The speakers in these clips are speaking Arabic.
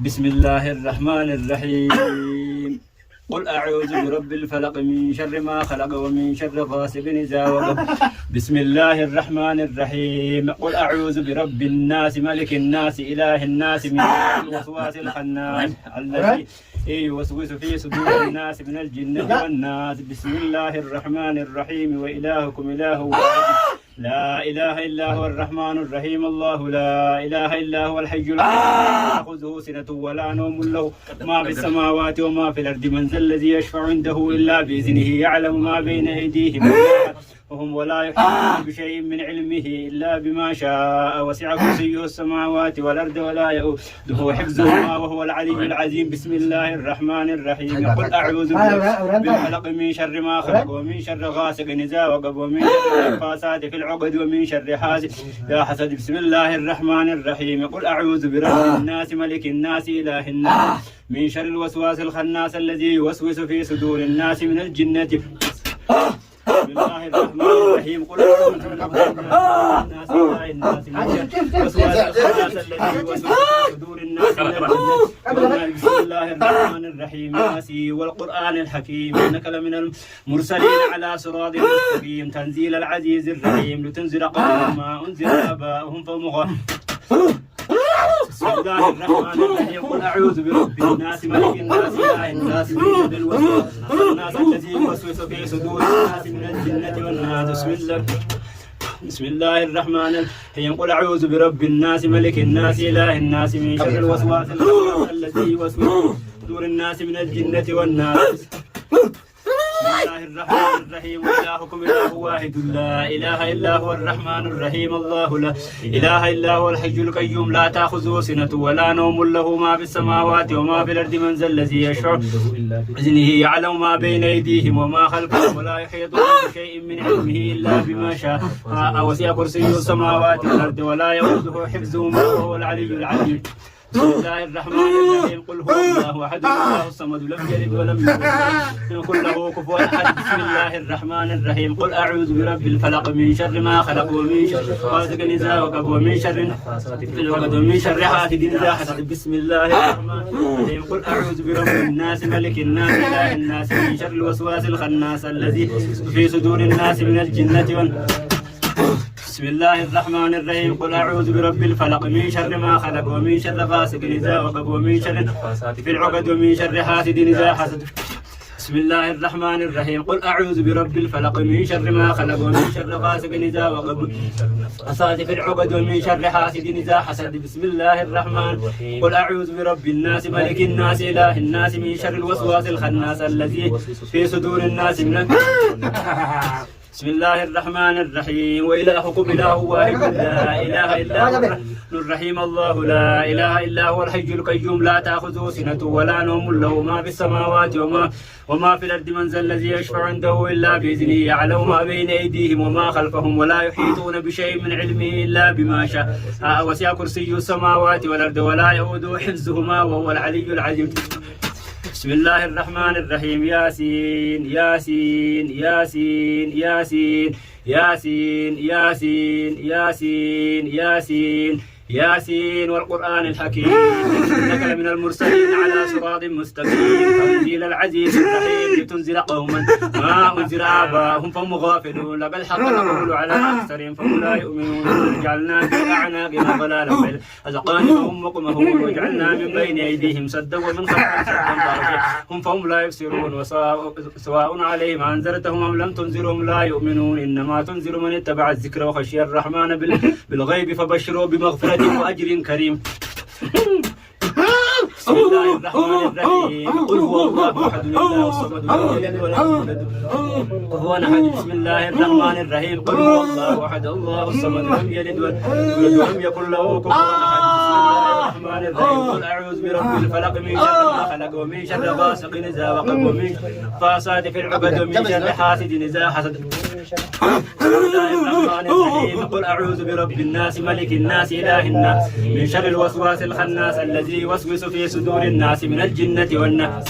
بسم الله الرحمن الرحيم قل أعوذ برب الفلق من شر ما خلق ومن شر غاسق إذا وقب بسم الله الرحمن الرحيم قل أعوذ برب الناس ملك الناس إله الناس من الوسواس الخناس الذي يوسوس في صدور الناس من الجنة والناس بسم الله الرحمن الرحيم وإلهكم إله واحد لا إله إلا هو الرحمن الرحيم الله لا إله إلا هو الحي القيوم لا تأخذه سنة ولا نوم له ما في السماوات وما في الأرض من ذا الذي يشفع عنده إلا بإذنه يعلم ما بين أيديهم وهم ولا يحيطون بشيء من علمه إلا بما شاء وسع كرسيه السماوات والأرض ولا يؤوده حفظهما وهو العلي العظيم بسم الله الرحمن الرحيم قل أعوذ بالفلق من شر ما خلق ومن شر غاسق إذا وقب ومن شر النفاثات في العقد ومن شر حاسد يا حسد بسم الله الرحمن الرحيم قل أعوذ برب الناس ملك الناس إله الناس من شر الوسواس الخناس الذي يوسوس في صدور الناس من الجنة بسم الله الرحمن الرحيم قل أعوذ برب الناس إله الناس من شر الوسواس الخناس الذي يوسوس في صدور الناس من الجنة بسم الله الرحمن الرحيم ياسين والقرآن الحكيم إنك لمن المرسلين على صراط مستقيم تنزيل العزيز الرحيم لتنذر قوما ما أنذر آباؤهم فهم غافلون بسم الله الرحمن الرحيم قل أعوذ برب الناس ملك الناس إله الناس من شر الوسواس الناس الذي يوسوس في صدور الناس من الجنة والناس بسم الله الرحمن الرحيم قل أعوذ برب الناس ملك الناس إله الناس من شر الوسواس الذي يوسوس في صدور الناس من الجنة والناس بسم الله الرحمن الرحيم وإلهكم إله واحد لا إله إلا هو الرحمن الرحيم الله لا إله إلا هو الحي القيوم لا تأخذه سنة ولا نوم له ما في السماوات وما في الأرض من ذا الذي يشفع بإذنه يعلم ما بين أيديهم وما خلفهم ولا يحيطون بشيء من علمه إلا بما شاء وسع كرسيه السماوات والأرض ولا يؤوده حفظهما وهو العلي العظيم بسم الله الرحمن الرحيم قل هو الله أحد الله الصمد لم يلد ولم يولد ولم يكن له كفوا أحد بسم الله الرحمن الرحيم قل أعوذ برب الفلق من شر ما خلق ومن شر غاسق إذا وقب ومن شر في العقد ومن شر حاسد إذا حسد بسم الله الرحمن الرحيم قل أعوذ برب الناس ملك الناس إله الناس من شر الوسواس الخناس الذي في صدور الناس من الجنة والناس بسم الله الرحمن الرحيم قل أعوذ برب الفلق من شر ما خلق ومن شر غاسق إذا وقب ومن شر في العقد ومن شر حاسد إذا حسد بسم الله الرحمن الرحيم قل أعوذ برب الفلق من شر ما خلق ومن شر غاسق إذا وقب في العقد ومن شر حاسد إذا حسد بسم الله الرحمن قل أعوذ برب الناس ملك الناس إله الناس من شر الوسواس الخناس الذي في صدور الناس من بسم الله الرحمن الرحيم وإلهكم إله واحد لا إله إلا هو الرحيم الله لا إله إلا هو الحي القيوم لا تأخذه سنة ولا نوم له ما في السماوات وما في الأرض من ذا الذي يشفع عنده إلا بإذنه يعلم ما بين أيديهم وما خلفهم ولا يحيطون بشيء من علمه إلا بما شاء وسع كرسيه السماوات والأرض ولا يؤوده حفظهما وهو العلي العظيم بسم الله الرحمن الرحيم ياسين ياسين ياسين ياسين ياسين ياسين ياسين ياسين ياسين والقرآن الحكيم إنك لمن المرسلين على صراط مستقيم تنزيل العزيز الرحيم لتنزل قوما ما أنزل آباؤهم فهم غافلون لقد حق القول على أكثرهم فهم لا يؤمنون وجعلنا في أعناقهم غلالا أذقانهم وقمهم وجعلنا من بين أيديهم سدا ومن خلفهم سدا هم فهم لا يبصرون وسواء عليهم أنذرتهم أم لم تنذرهم لا يؤمنون إنما تنذر من اتبع الذكر وخشي الرحمن بالغيب فبشروا بمغفرة وأجر كريم بسم الله الرحمن الرحيم قل هو الله أحد الله الصمد لم يلد ولم يولد وهو أحد بسم الله الرحمن الرحيم قل هو الله أحد الله الصمد لم يلد ولم يكن له كفوا أحد بسم الله الرحمن الرحيم قل أعوذ برب الفلق من شر ما خلق ومن شر غاسق إذا وقب ومن فاسد في العقد ومن شر حاسد إذا حسد بسم الله الرحمن الرحيم قل أعوذ برب الناس ملك الناس إله الناس من شر الوسواس الخناس الذي يوسوس في صدور الناس من الجنة والناس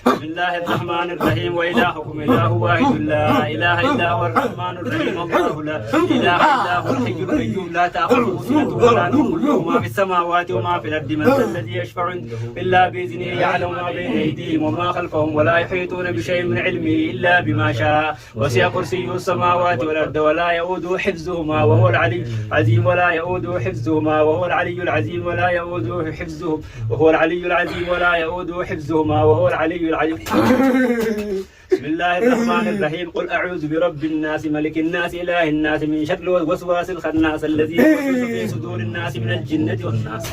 بسم الله الرحمن الرحيم وإلهكم إله واحد لا إله إلا هو الرحمن الرحيم الله لا إله إلا هو الحي القيوم لا تأخذه سنة ولا نوم له ما في السماوات وما في الأرض من ذا الذي يشفع إلا بإذنه يعلم ما بين أيديهم وما خلفهم ولا يحيطون بشيء من علمه إلا بما شاء وسع كرسيه السماوات والأرض ولا يؤوده حفظهما وهو العلي العظيم ولا يؤوده حفظهما وهو العلي العظيم ولا يؤوده حفظهم وهو العلي العظيم ولا يؤوده حفظهما وهو العلي العظيم. بسم الله الرحمن الرحيم قل أعوذ برب الناس ملك الناس إله الناس من شر الوسواس الخناس الذي يوسوس في صدور الناس من الجنة والناس.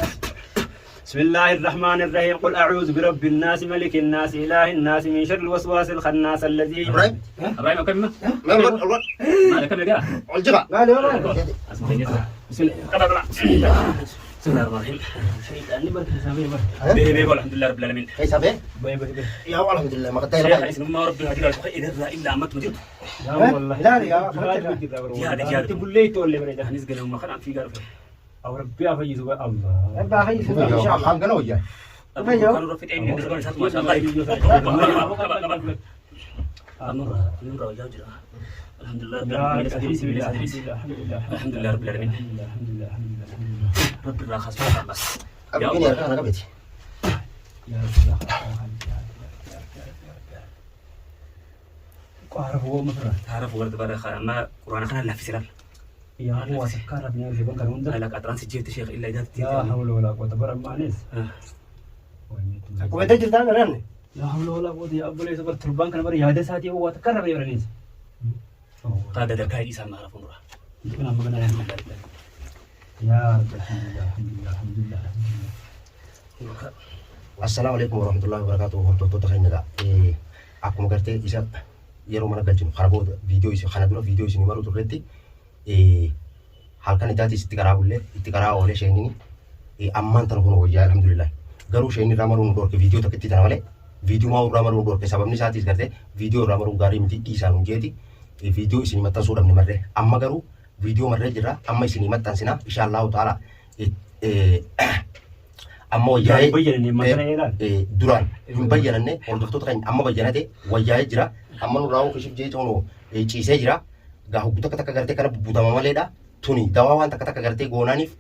بسم الله الرحمن الرحيم قل أعوذ برب الناس ملك الناس إله الناس من شر الوسواس الخناس الذي إبراهيم كم ما كم يا الجبع ما له بسم الله بسم الله الرحمن الرحيم شيطان برك حسابي برك بيه الحمد لله رب العالمين كيف به بيه يا الحمد لله ما قد شيخ اسم ما ربنا هدي لك إذا إلا عمت مجد لا والله لا يا جهاد تقول لي تقول لي بريده هنسجل وما خلنا في قرب أو ربي أفيز الله ابا خيس ان شاء الله خان قالوا وياي كانوا رفيق عيني نزل ما شاء الله نور يا جرا الحمد لله الحمد لله رب العالمين رب الله خاص بس أبغى أنا قبيتي أعرف هو مثلا تعرف ورد بارخ أما قرآن خنا لا في سلال يا هو سكر بني في بنكر من ده لك أتران سجيت شيخ إلا إذا لا حول ولا قوة برا ما نيس وين تجي تعمل رن لا حول ولا قوة يا أبو ليس بر تربان كان بر يهدى ساتي هو تكرر يا رنيس قاعد ده كاي إنسان ما عرف مرة يمكن أما كنا يا رب الحمد لله الحمد لله الحمد لله السلام عليكم ورحمة الله وبركاته وحبتو تخيننا أكو مقرتي إذا يرو منا قلتين خرابو فيديو إذا خنا فيديو إذا نمرو تقولتي halkan itaati sitti karaa bulle itti karaa oole sheenini ammaan tan kun wayyaa alhamdulillah garuu sheenni irraa maruun dorke viidiyoo takkitti tana malee viidiyoo maa irraa maruun dorke sababni isaatis garte viidiyoo irraa maruun gaarii miti dhiisaan hunjeeti viidiyoo isinii maxxansuu dhabne marree amma garuu viidiyoo marree jirra amma isinii maxxansina insha Allahu ta'ala amma wayyaa'ee duraan hin bayyananne hordoftoota keenya amma bayyanate wayyaa'ee jira amma nurraa kishif jee toonu ciisee jira gaa hoggu takka gartee kana bubbutama maleedha tuni dawaa waan takka gartee goonaaniif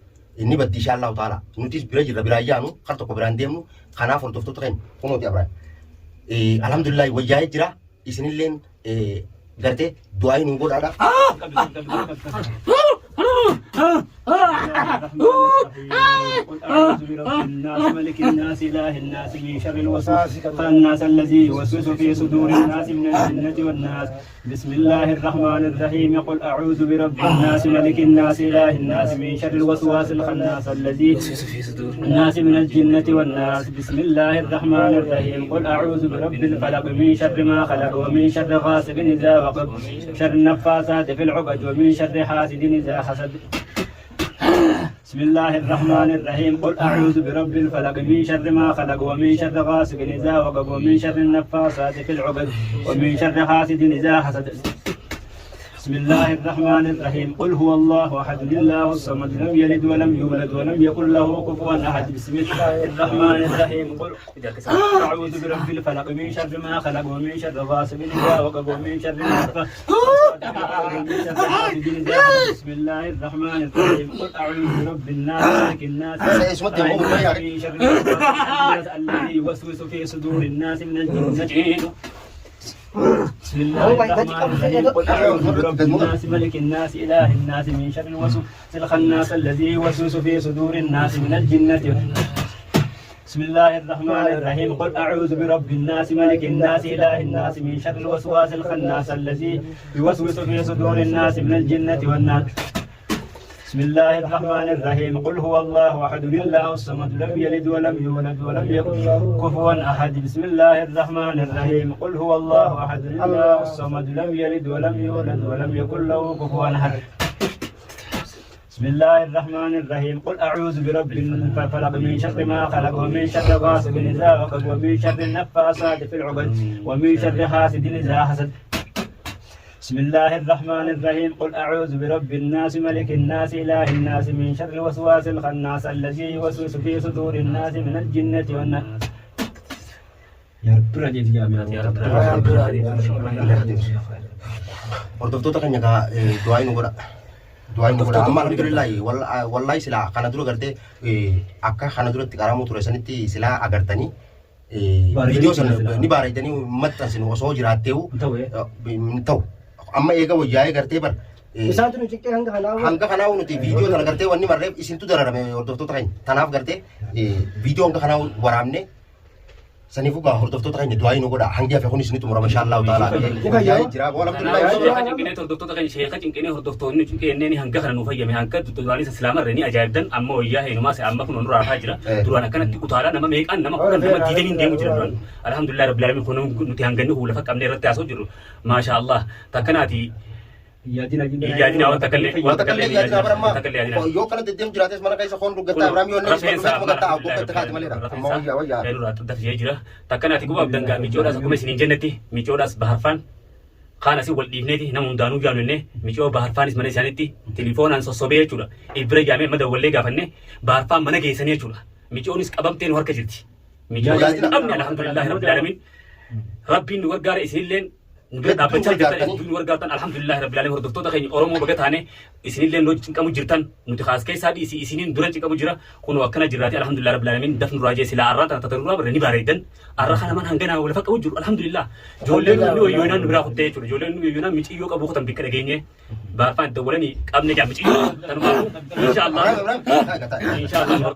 inni baddi insha Allahu ta'ala nutis bira jirra biraa yaanu kar tokko biraan deemnu kanaaf hordoftoota keenya kunooti abraan alhamdulillah wayyaa'ee jira isinilleen gartee du'aayi nu godhaadha قل أعوذ برب الناس ملك الناس إله الناس من شر الوسواس الخناس الذي يوسوس في صدور الناس من الجنة والناس. بسم الله الرحمن الرحيم قل أعوذ برب الناس ملك الناس إله الناس من شر الوسواس الخناس الذي يوسوس في صدور الناس من الجنة والناس. بسم الله الرحمن الرحيم قل أعوذ برب الفلق من شر ما خلق ومن شر غاسق إذا وقب شر النفاثات في العقد ومن شر حاسد إذا حسد. بسم الله الرحمن الرحيم قل أعوذ برب الفلق من شر ما خلق ومن شر غاسق إذا وقب ومن شر النفاثات في العقد ومن شر حاسد إذا حسد. بسم الله الرحمن الرحيم قل هو الله أحد الله الصمد لم يلد ولم يولد ولم يكن له كفوا أحد. بسم الله الرحمن الرحيم قل أعوذ برب الفلق من شر ما خلق ومن شر غاسق إذا وقب ومن شر النفاثات بسم الله الرحمن الرحيم قل أعوذ برب الناس ملك الناس من شر الناس الذي يوسوس في صدور الناس من الجنة. بسم الله الرحمن الرحيم قل أعوذ برب الناس ملك الناس إله الناس من شر الوسواس الخناس الذي يوسوس في صدور الناس من الجنة. بسم الله الرحمن الرحيم قل أعوذ برب الناس ملك الناس إله الناس من شر الوسواس الخناس الذي يوسوس في صدور الناس من الجنة والناس. بسم الله الرحمن الرحيم قل هو الله أحد الله الصمد لم يلد ولم يولد ولم يكن له كفوا أحد. بسم الله الرحمن الرحيم قل هو الله أحد الله الصمد لم يلد ولم يولد ولم يكن له كفوا أحد. بسم الله الرحمن الرحيم قل أعوذ برب الفلق من شر ما خلق ومن شر غاسق إذا وقب ومن شر النفاثات في العقد ومن شر حاسد إذا حسد. بسم الله الرحمن الرحيم قل أعوذ برب الناس ملك الناس إله الناس من شر الوسواس الخناس الذي يوسوس في صدور الناس من الجنة والناس. يا رب راجع يا رب hordoftoota keenya gaa du'aa nu godha. Du'aa nu godha. Amma alhamdulillahi wallahi silaa kana dura gartee akka kana duratti qaramuu ture sanitti silaa agartanii viidiyoo sana ni bareedanii maxxansinu osoo jiraatteewu ta'u. Amma eega wayyaa'ee gartee bar Isaatu nu ciqqee hanga kanaa nuti viidiyoo sana gartee wanni marree isintu dararame hordoftoota keenya. Tanaaf gartee viidiyoo hanga kanaa waraabne sanifu gaa hordoftoota keenya du'aa nu godha. Hangi hafe kunis ni xumura mashaallahu ta'ala. Wayyaa'ee jira. Sheekha cinqinee hordoftoota keenya sheekha cinqinee hordoftoonni cinqinee hanga kana nu fayyame hanga du'aanis islaamarra ni ajaa'ibdan amma wayyaa heenumaa se amma kun nu raafaa jira. Duraan akkanatti utaalaa nama meeqaan nama kudhan nama diidaniin deemu jira duraan. Alhamdulillah rabbil alamin kun nuti hanganni huulafa qabnee irratti haasoo jirru. Maashaallah takkanaati Iyyaadina wanta kallee iyyaadina barama yoo kana deddeemu jiraates mana keessa foon duggataa Ibrahim yoo inni dhufee magataa abbokkatti kaati malee amma wayyaa Eedura tattafee jira takkanaati gubaaf dangaa miicoodhaas akkuma isiniin jennetti miicoodhaas baharfaan kaan asii wal dhiifneeti nama hundaanuu jaanunne miicoo baharfaanis mana isaaniitti telefoonaan sossobee jechuudha bira jaamee mada wallee gaafanne baharfaan mana geessanii jechuudha miicoonis qabamtee nu harka jirti miicoo qabne alhamdulillahi rabbil alamin rabbiin nu gargaara isinilleen نبي دابتشا جرتان دون ورقاتان الحمد لله رب العالمين هردفتو تخيني أورمو بقتانه إسنين لين لو جنكمو جرتان نتخاص كيس هذه إسنين دوران جنكمو جرا كونوا وكنا جراتي الحمد لله رب العالمين دفن راجع سلا أراد تطلعوا برني باردن أرخنا من هنجنا ولا فك أوجر الحمد لله جولين نو يونا نبرا خدته جول جولين نو يونا ميت يوك أبوه تام بكرة جينيه بارفان دوراني أبني جام ميت إن شاء الله إن شاء الله